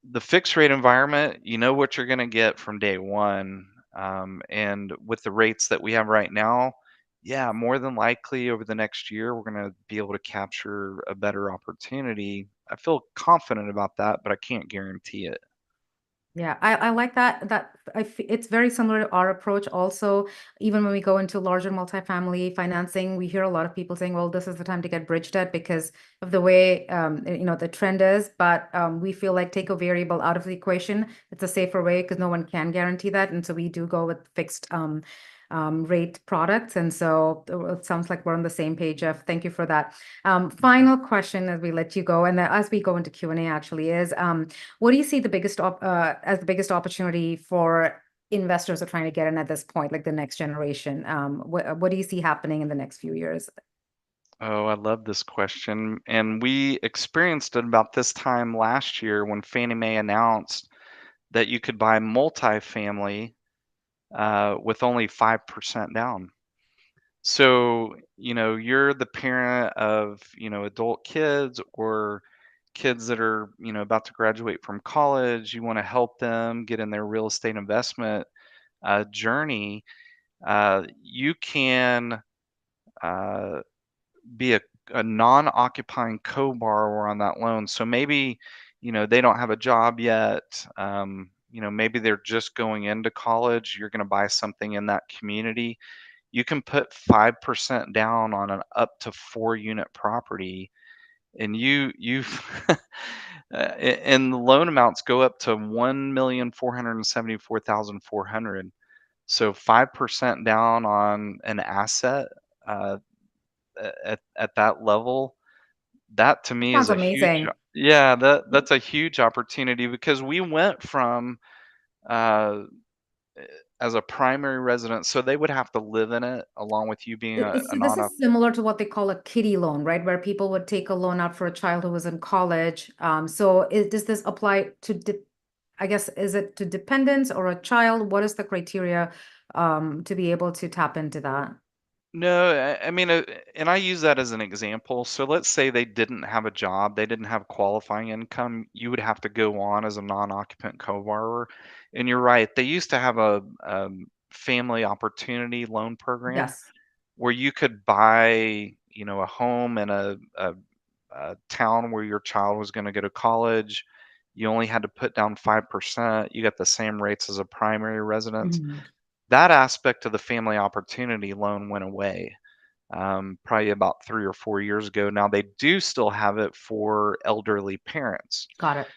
the fixed rate environment, you know what you're going to get from day one. And with the rates that we have right now, yeah, more than likely over the next year, we're going to be able to capture a better opportunity. I feel confident about that, but I can't guarantee it. Yeah, I like that. It's very similar to our approach. Also, even when we go into larger multifamily financing, we hear a lot of people saying, "Well, this is the time to get bridge debt because of the way the trend is." But we feel like take a variable out of the equation. It's a safer way because no one can guarantee that, and so we do go with fixed rate products. And so it sounds like we're on the same page, Jeff. Thank you for that. Final question as we let you go, and as we go into Q&A, actually, is what do you see as the biggest opportunity for investors who are trying to get in at this point, like the next generation? What do you see happening in the next few years? Oh, I love this question. And we experienced it about this time last year when Fannie Mae announced that you could buy multifamily with only 5% down. So, you're the parent of, adult kids or kids that are, about to graduate from college. You want to help them get in their real estate investment journey. You can uh, be a non-occupying co-borrower on that loan. So maybe, they don't have a job yet. Maybe they're just going into college. You're going to buy something in that community. You can put 5% down on an up to 4 unit property, and and the loan amounts go up to 1,474,400. So 5% down on an asset, uh, at that level, that to me is Sounds a huge, amazing. yeah, that's a huge opportunity because we went from, uh, as a primary residence, so they would have to live in it along with you being a This non. is similar to what they call a kiddie loan, right? Where people would take a loan out for a child who was in college. So does this apply to, I guess, is it to dependents or a child? What is the criteria to be able to tap into that? No, I mean, and I use that as an example. So let's say they didn't have a job, they didn't have qualifying income, you would have to go on as a non-occupant co-borrower. And you're right, they used to have a family opportunity loan program Yes. where you could buy, a home in a town where your child was going to go to college. you only had to put down 5%, you got the same rates as a primary residence. Mhm. That aspect of the family opportunity loan went away, probably about 3 or 4 years ago. Now they do still have it for elderly parents. Got it.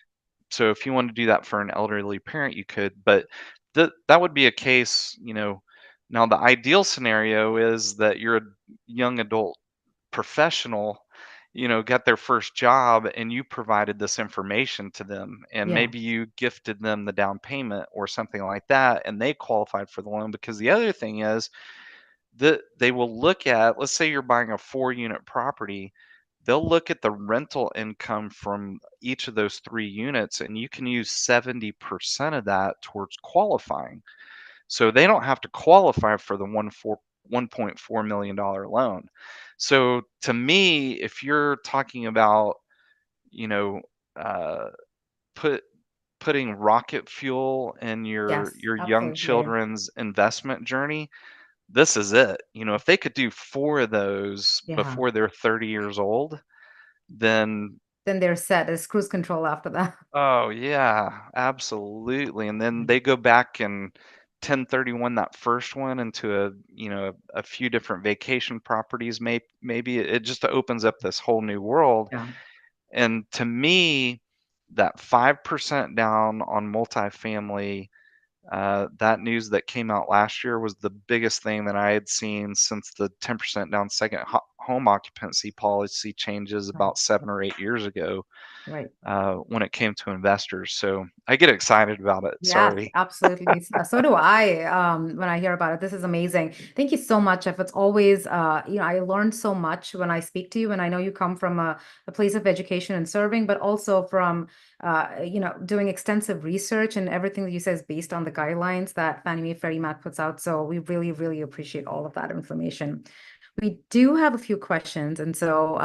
So if you want to do that for an elderly parent, you could, but that would be a case, now the ideal scenario is that you're a young adult professional, got their first job and you provided this information to them and Yeah. maybe you gifted them the down payment or something like that and they qualified for the loan. Because the other thing is that they will look at, let's say you're buying a 4 unit property, they'll look at the rental income from each of those 3 units and you can use 70% of that towards qualifying. So they don't have to qualify for the $1.4 million loan. So to me, if you're talking about, you know, uh, put putting rocket fuel in your Yes, your young absolutely. children's investment journey, this is it. If they could do 4 of those Yeah. before they're 30 years old, then Then they're set as cruise control after that. oh yeah, absolutely. And then Mm. they go back and 1031 that first one into a few different vacation properties. Maybe it just opens up this whole new world. Yeah. And to me, that 5% down on multifamily, that news that came out last year was the biggest thing that I had seen since the 10% down second home occupancy policy changes Right. about 7 or 8 years ago, Right. when it came to investors. So I get excited about it. Yes, Sorry. absolutely. So do I, when I hear about it. This is amazing. Thank you so much, Jeff. It's always, I learned so much when I speak to you, and I know you come from a place of education and serving, but also from, doing extensive research, and everything that you say is based on the guidelines that Fannie Mae Freddie Mac puts out. So we really, really appreciate all of that information. We do have a few questions, and so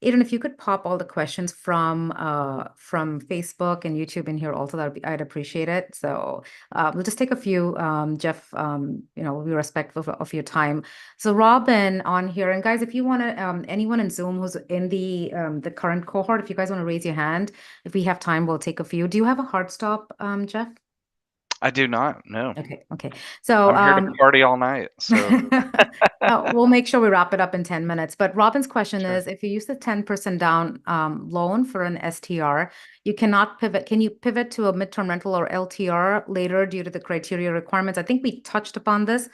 Aidan, if you could pop all the questions from Facebook and YouTube in here also, I'd appreciate it. So we'll just take a few, Jeff. We'll be respectful of your time. So Robin on here, and guys, if you want to, anyone in Zoom who's in the current cohort, if you guys want to raise your hand, if we have time, we'll take a few. Do you have a hard stop, Jeff? I do not. No. Okay, okay. So I'm here to party all night. So we'll make sure we wrap it up in 10 minutes. But Robin's question sure. is, if you use the 10% down loan for an STR, you cannot pivot. Can you pivot to a midterm rental or LTR later due to the criteria requirements? I think we touched upon this.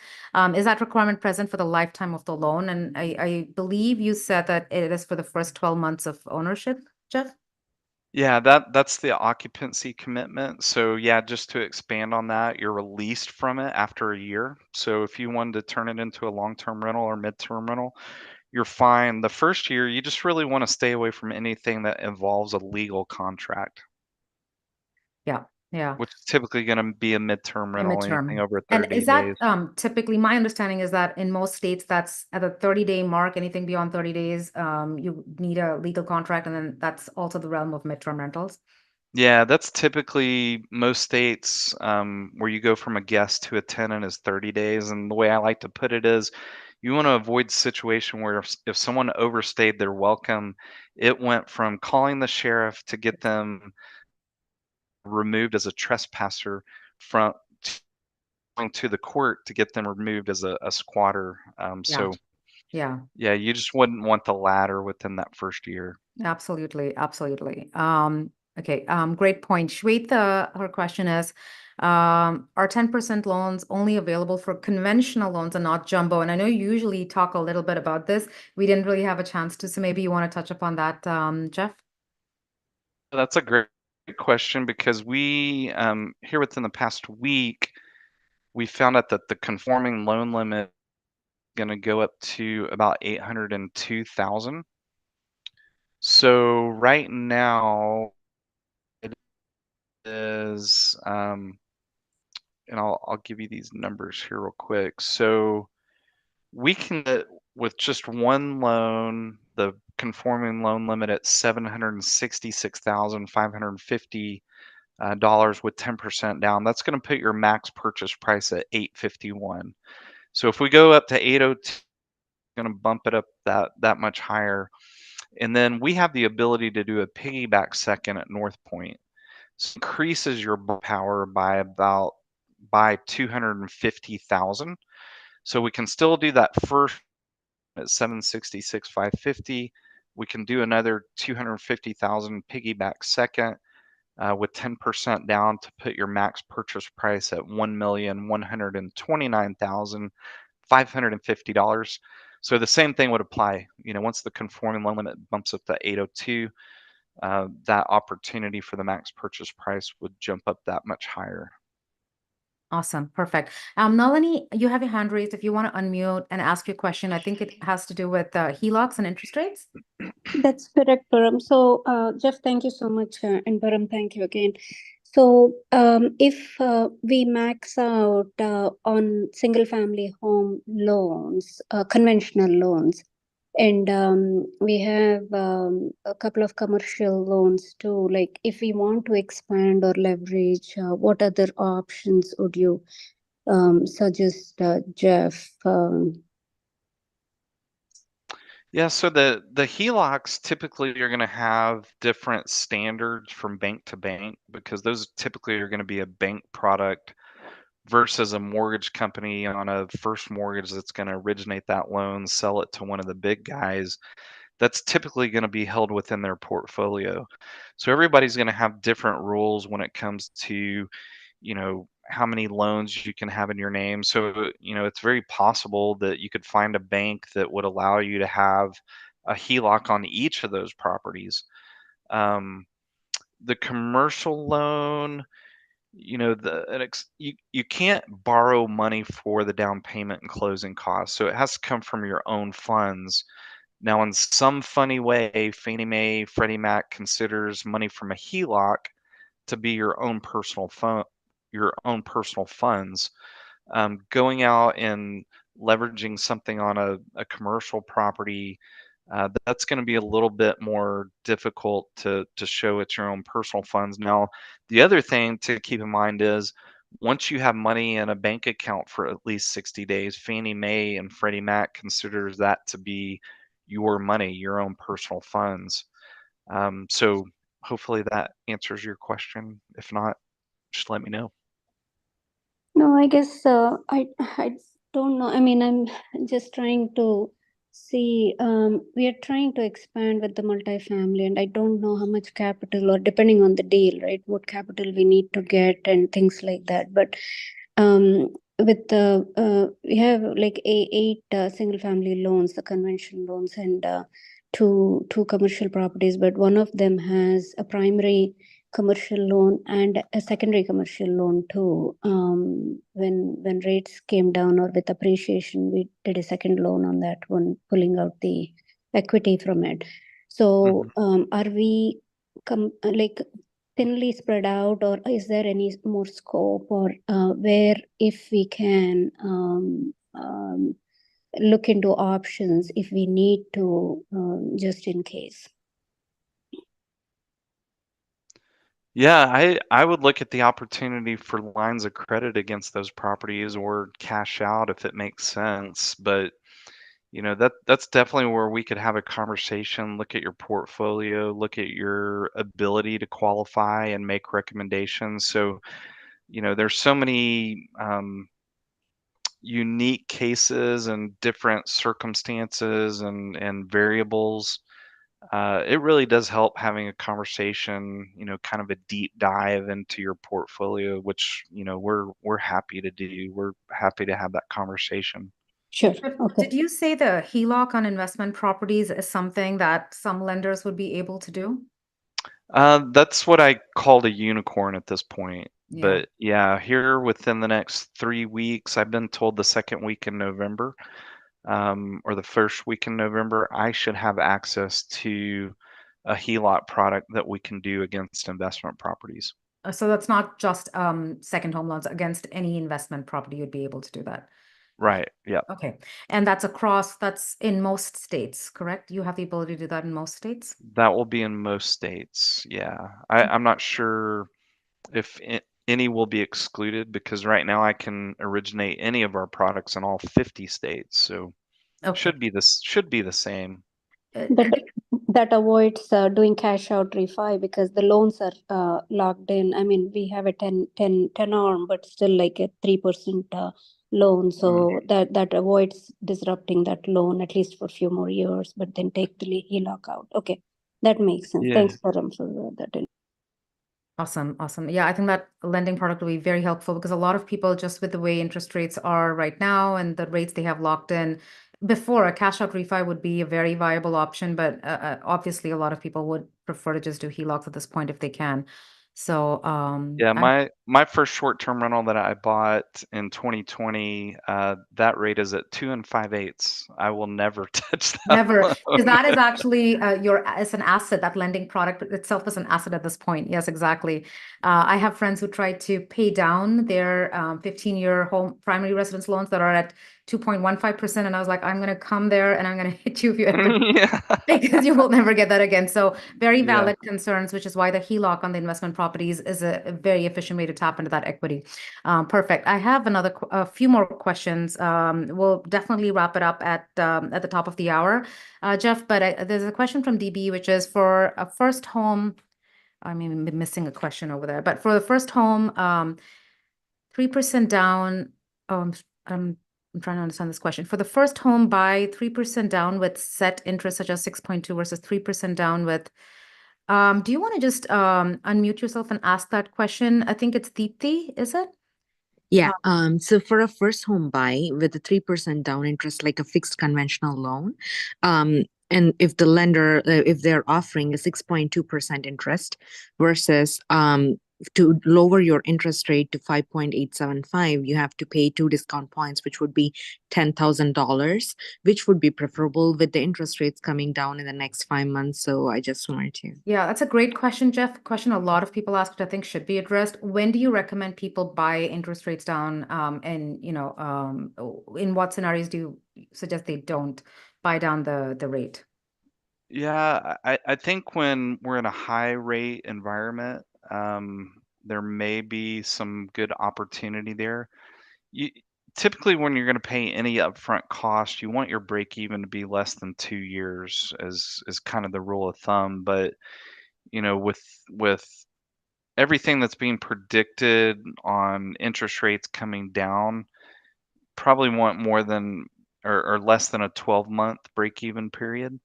Is that requirement present for the lifetime of the loan? And I believe you said that it is for the first 12 months of ownership, Jeff? Yeah, that's the occupancy commitment. So yeah, just to expand on that, you're released from it after a year. So if you wanted to turn it into a long-term rental or midterm rental, you're fine. The first year, you just really want to stay away from anything that involves a legal contract, Yeah, yeah. which is typically going to be a midterm A rental, anything midterm. over And 30 is that days. typically, my understanding is that in most states, that's at the 30-day mark, anything beyond 30 days, you need a legal contract, and then that's also the realm of midterm rentals. Yeah, that's typically most states, where you go from a guest to a tenant is 30 days. And the way I like to put it is you want to avoid situation where if someone overstayed their welcome, it went from calling the sheriff to get them removed as a trespasser from going to the court to get them removed as a squatter. Yeah, So yeah, yeah, you just wouldn't want the latter within that first year. absolutely, absolutely. Okay, great point. Shweta, her question is, are 10% loans only available for conventional loans and not jumbo? And I know you usually talk a little bit about this. We didn't really have a chance to, so maybe you want to touch upon that, Jeff? That's a great question because we, here within the past week, we found out that the conforming loan limit is going to go up to about 802,000. So right now it is, and I'll give you these numbers here real quick. So we can get with just one loan, the conforming loan limit at 766,550 dollars with 10% down. That's going to put your max purchase price at 851. So if we go up to 802, going to bump it up that much higher. And then we have the ability to do a piggyback second at North Point. Increases your power by 250,000. So we can still do that first at 766 550. We can do another 250,000 piggyback second with 10% down to put your max purchase price at $1,129,550. So the same thing would apply. Once the conforming loan limit bumps up to 802, that opportunity for the max purchase price would jump up that much higher. Awesome. Perfect. Nalini, you have your hand raised. If you want to unmute and ask your question, I think it has to do with HELOCs and interest rates. That's correct, Param. So, Jeff, thank you so much. And Param, thank you again. So, if we max out on single family home loans, conventional loans, and we have a couple of commercial loans too, like if we want to expand or leverage, what other options would you suggest, Jeff? Yeah, so the HELOCs typically are going to have different standards from bank to bank because those typically are going to be a bank product versus a mortgage company on a first mortgage that's going to originate that loan, sell it to one of the big guys. That's typically going to be held within their portfolio. So everybody's going to have different rules when it comes to how many loans you can have in your name. So it's very possible that you could find a bank that would allow you to have a HELOC on each of those properties. The commercial loan, you can't borrow money for the down payment and closing costs, so it has to come from your own funds. Now, in some funny way, Fannie Mae, Freddie Mac considers money from a HELOC to be your own personal funds. Going out and leveraging something on a commercial property, that's going to be a little bit more difficult to show it's your own personal funds. Now, the other thing to keep in mind is once you have money in a bank account for at least 60 days, Fannie Mae and Freddie Mac considers that to be your money, your own personal funds. So hopefully that answers your question. If not, just let me know. No, I guess I don't know. I mean, I'm just trying to see. We are trying to expand with the multifamily, and I don't know how much capital, or depending on the deal, right? What capital we need to get and things like that. But with the we have like eight single family loans, the conventional loans, and two commercial properties. But one of them has a primary commercial loan and a secondary commercial loan too. When rates came down or with appreciation, we did a second loan on that one, pulling out the equity from it. So are we like thinly spread out, or is there any more scope, or where if we can look into options if we need to, just in case? Yeah, I would look at the opportunity for lines of credit against those properties or cash out if it makes sense. But that's definitely where we could have a conversation, look at your portfolio, look at your ability to qualify and make recommendations. So, there's so many unique cases and different circumstances and variables. It really does help having a conversation, kind of a deep dive into your portfolio, which, we're happy to do. We're happy to have that conversation. Sure. But Okay. did you say the HELOC on investment properties is something that some lenders would be able to do? That's what I called a unicorn at this point. Yeah. But yeah, here within the next 3 weeks, I've been told the second week in November, or the first week in November, I should have access to a HELOC product that we can do against investment properties. So that's not just second home loans against any investment property, you'd be able to do that. Right. Yeah. Okay. And that's in most states, correct? You have the ability to do that in most states? That will be in most states. Yeah. I'm not sure if any will be excluded because right now I can originate any of our products in all 50 states. So Okay. should be the same. But that avoids doing cash out refi because the loans are locked in. I mean, we have a 10 arm, but still like a 3% loan. So that avoids disrupting that loan at least for a few more years, but then take the HELOC out. Okay, that makes sense. Yeah. Thanks, Param, for that. Awesome. Awesome. Yeah, I think that lending product will be very helpful because a lot of people, just with the way interest rates are right now and the rates they have locked in, before a cash out refi would be a very viable option, but obviously a lot of people would prefer to just do HELOCs at this point if they can. So, Yeah, my first short-term rental that I bought in 2020, that rate is at 2 and 5/8. I will never touch that never, loan. because that is actually it's an asset. That lending product itself is an asset at this point. Yes, exactly. I have friends who try to pay down their 15-year home primary residence loans that are at 2.15%, and I was like, I'm gonna come there and I'm gonna hit you if you ever Yeah. because you will never get that again. So very Yeah. valid concerns, which is why the HELOC on the investment properties is a very efficient way to tap into that equity. Perfect. I have a few more questions. We'll definitely wrap it up at the top of the hour, Jeff. But there's a question from DB, which is for a first home. I mean, I'm missing a question over there, but for the first home, 3% down. Oh, I'm trying to understand this question. For the first home buy, 3% down with set interest such as 6.2 versus 3% down with. Do you want to just unmute yourself and ask that question? I think it's Deepthi, is it? Yeah. So for a first home buy with a 3% down interest, like a fixed conventional loan, and if the lender, if they're offering a 6.2% interest versus to lower your interest rate to 5.875, you have to pay 2 discount points, which would be $10,000, which would be preferable with the interest rates coming down in the next 5 months. So I just wanted to. Yeah, that's a great question, Jeff. Question a lot of people ask, which I think should be addressed. When do you recommend people buy interest rates down? And in what scenarios do you suggest they don't buy down the rate? Yeah, I think when we're in a high rate environment, there may be some good opportunity there. You typically when you're going to pay any upfront cost, you want your break even to be less than 2 years is kind of the rule of thumb. But with everything that's being predicted on interest rates coming down, probably want more than or less than a 12-month break even period.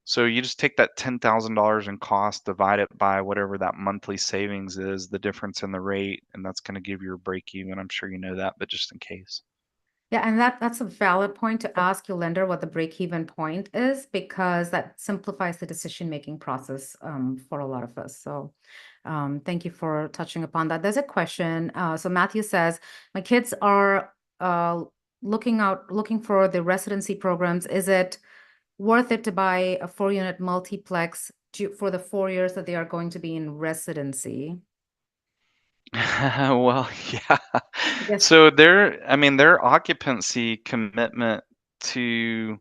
So you just take that $10,000 in cost, divide it by whatever that monthly savings is, the difference in the rate, and that's going to give you a break even. I'm sure you know that, but just in case. Yeah, and that's a valid point to ask your lender what the break-even point is, because that simplifies the decision-making process for a lot of us. So thank you for touching upon that. There's a question. So Matthew says, my kids are looking for the residency programs. Is it worth it to buy a 4-unit multiplex for the 4 years that they are going to be in residency? Well, yeah. Yes. So their occupancy commitment to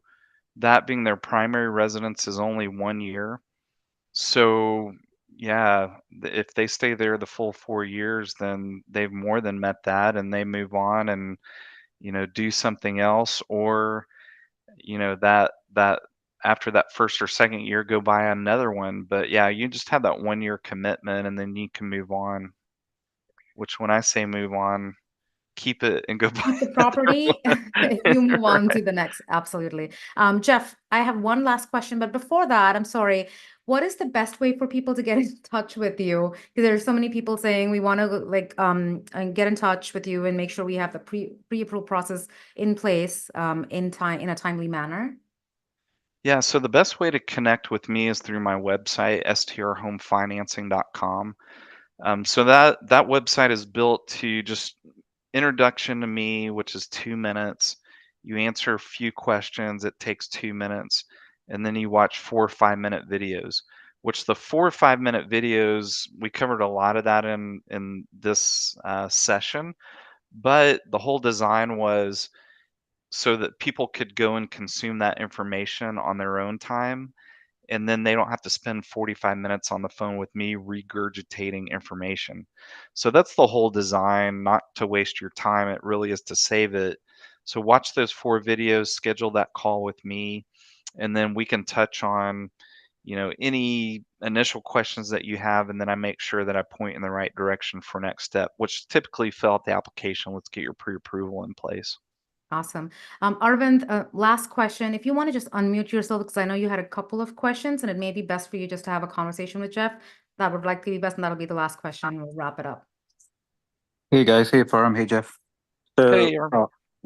that being their primary residence is only 1 year. So yeah, if they stay there the full 4 years, then they've more than met that, and they move on and do something else, or that after that first or second year go buy another one. But yeah, you just have that 1 year commitment and then you can move on, which when I say move on, keep it and go buy Keep the another property, you one. move on Right. to the next. Absolutely. Jeff, I have one last question, but before that, I'm sorry. What is the best way for people to get in touch with you? Because there's so many people saying we want to and get in touch with you and make sure we have the pre-approval process in place in a timely manner. Yeah, so the best way to connect with me is through my website, strhomefinancing.com. So that website is built to just introduction to me, which is 2 minutes. You answer a few questions, it takes 2 minutes, and then you watch 4 or 5 minute videos. Which the 4 or 5 minute videos, we covered a lot of that in this session, but the whole design was so that people could go and consume that information on their own time, and then they don't have to spend 45 minutes on the phone with me regurgitating information. So that's the whole design, not to waste your time. It really is to save it. So watch those 4 videos, schedule that call with me, and then we can touch on, any initial questions that you have, and then I make sure that I point in the right direction for next step, which typically fill out the application. Let's get your pre-approval in place. Awesome. Arvind, last question. If you want to just unmute yourself, because I know you had a couple of questions, and it may be best for you just to have a conversation with Jeff. That would likely be best, and that'll be the last question. We'll wrap it up. Hey guys, hey Param, hey Jeff. So, Hey,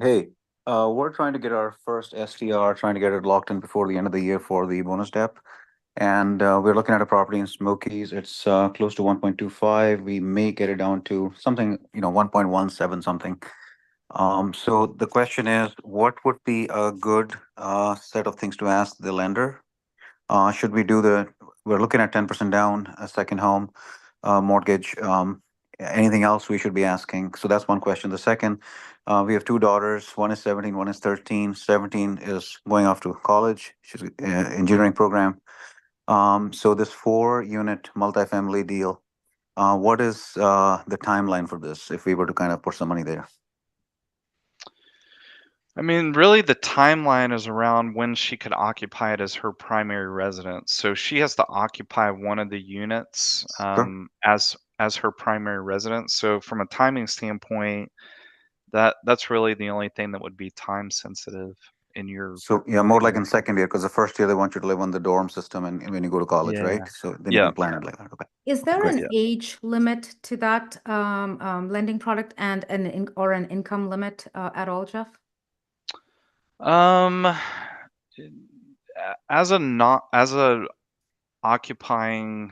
hey, we're trying to get our first STR, trying to get it locked in before the end of the year for the bonus step. And we're looking at a property in Smokies. It's close to 1.25. We may get it down to something, 1.17 something. So the question is, what would be a good set of things to ask the lender? Should we do we're looking at 10% down, a second home, mortgage, anything else we should be asking? So that's one question. The second, we have two daughters, one is 17, one is 13. 17 is going off to college. She's engineering program. So this 4-unit multifamily deal, what is the timeline for this if we were to kind of put some money there? I mean, really, the timeline is around when she could occupy it as her primary residence. So she has to occupy one of the units Sure. as her primary residence. So from a timing standpoint, that's really the only thing that would be time sensitive in your So yeah, more like in situation. second year, because the first year they want you to live on the dorm system and when you go to college, right? Yeah. So then you Yeah. can plan it like that. Okay. Is there Great. an age limit to that lending product and or an income limit at all, Jeff? Um, as a occupying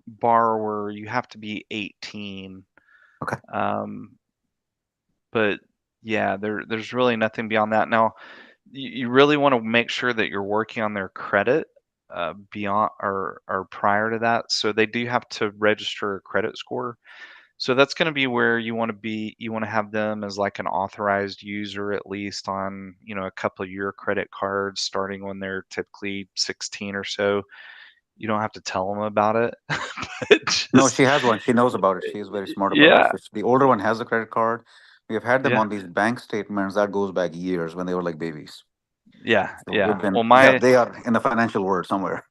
borrower, you have to be 18. Okay. But yeah, there's really nothing beyond that. Now, you really want to make sure that you're working on their credit beyond or prior to that. So they do have to register a credit score. So that's going to be where you want to be. You want to have them as like an authorized user, at least on, a couple of your credit cards, starting when they're typically 16 or so. You don't have to tell them about it, but No, just she has one. She knows about it. She is very smart about it. yeah, So the older one has a credit card. We have had them yeah, on these bank statements that goes back years when they were like babies. yeah, So we've yeah. been, Well, yeah, my they are in the financial world somewhere.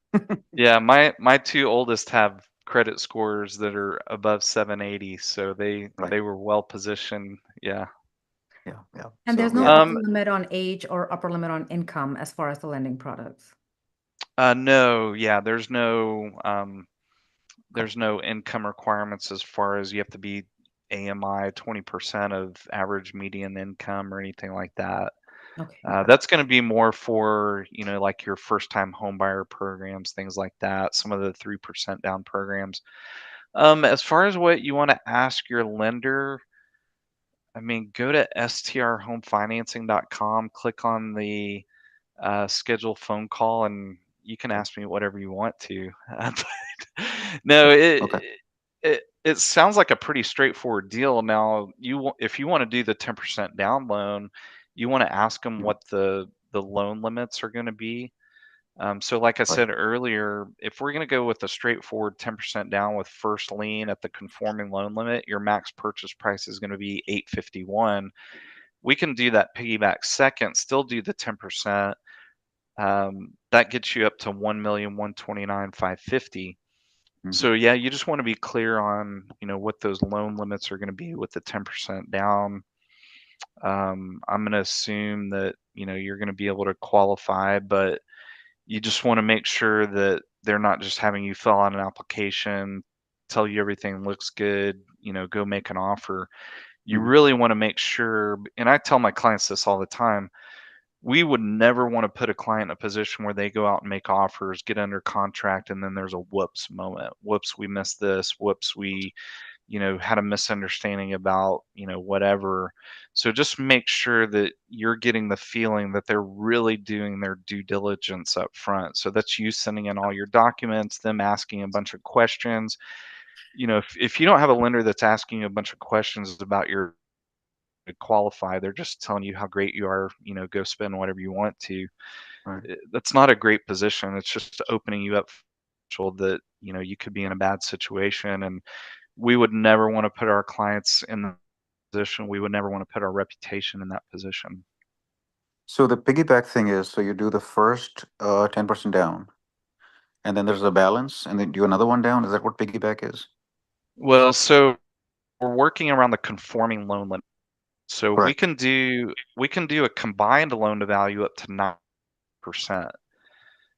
yeah, my two oldest have credit scores that are above 780, so Right. they were well positioned. Yeah. Yeah. Yeah. And So there's no yeah. upper limit on age or upper limit on income as far as the lending products. No, yeah, Okay. there's no income requirements as far as you have to be AMI 20% of average median income or anything like that. Okay. That's going to be more for, like your first time home buyer programs, things like that, some of the 3% down programs. As far as what you want to ask your lender, I mean, go to strhomefinancing.com, click on the schedule phone call, and you can ask me whatever you want to. But no, Okay. it sounds like a pretty straightforward deal. Now, if you want to do the 10% down loan, you want to ask them Yeah. what the loan limits are going to be. So like I Right. said earlier, if we're going to go with a straightforward 10% down with first lien at the conforming loan limit, your max purchase price is going to be 851. We can do that piggyback second, still do the 10%. That gets you up to 1,129,550. Mhm. So yeah, you just want to be clear on, what those loan limits are going to be with the 10% down. I'm going to assume that, you're going to be able to qualify, but you just want to make sure that they're not just having you fill out an application, tell you everything looks good, go make an offer. You Mhm. really want to make sure, and I tell my clients this all the time, we would never want to put a client in a position where they go out and make offers, get under contract, and then there's a whoops moment. Whoops, we missed this. Whoops, we, had a misunderstanding about, whatever. So just make sure that you're getting the feeling that they're really doing their due diligence up front. So that's you sending in all your documents, them asking a bunch of questions. If you don't have a lender that's asking you a bunch of questions about your to qualify, they're just telling you how great you are, go spend whatever you want to. Right. That's not a great position. It's just opening you up that, you could be in a bad situation. And we would never want to put our clients in the position. We would never want to put our reputation in that position. So the piggyback thing is, so you do the first 10% down, and then there's a balance, and then do another one down. Is that what piggyback is? Well, so we're working around the conforming loan limit. So we Correct. can do a combined loan to value up to 9%.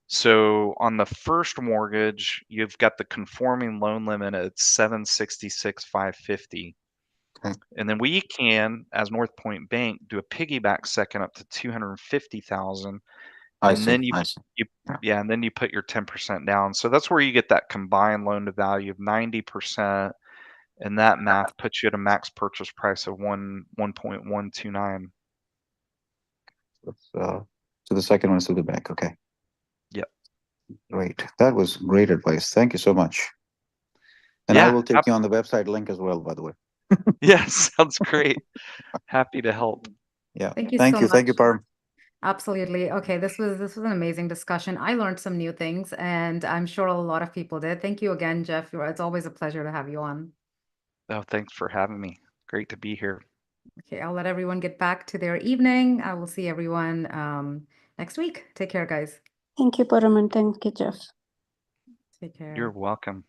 So on the first mortgage, you've got the conforming loan limit at 766,550. Okay. And then we can, as North Point Bank, do a piggyback second up to 250,000. I And see. then I see. yeah, and then you put your 10% down. So that's where you get that combined loan to value of 90. And that math puts you at a max purchase price of 1.129. So the second one is through the bank. Okay. Yep. Great. That was great advice. Thank you so much. And I Yeah. will take you on the website link as well, by the way. Yeah, sounds great. Happy to help. Yeah. Thank you Thank so you. Thank you, much. Param. Absolutely. Okay, this was an amazing discussion. I learned some new things, and I'm sure a lot of people did. Thank you again, Jeff. It's always a pleasure to have you on. Oh, thanks for having me. Great to be here. Okay, I'll let everyone get back to their evening. I will see everyone next week. Take care, guys. Thank you, Param, and thank you, Jeff. Take You're care. welcome.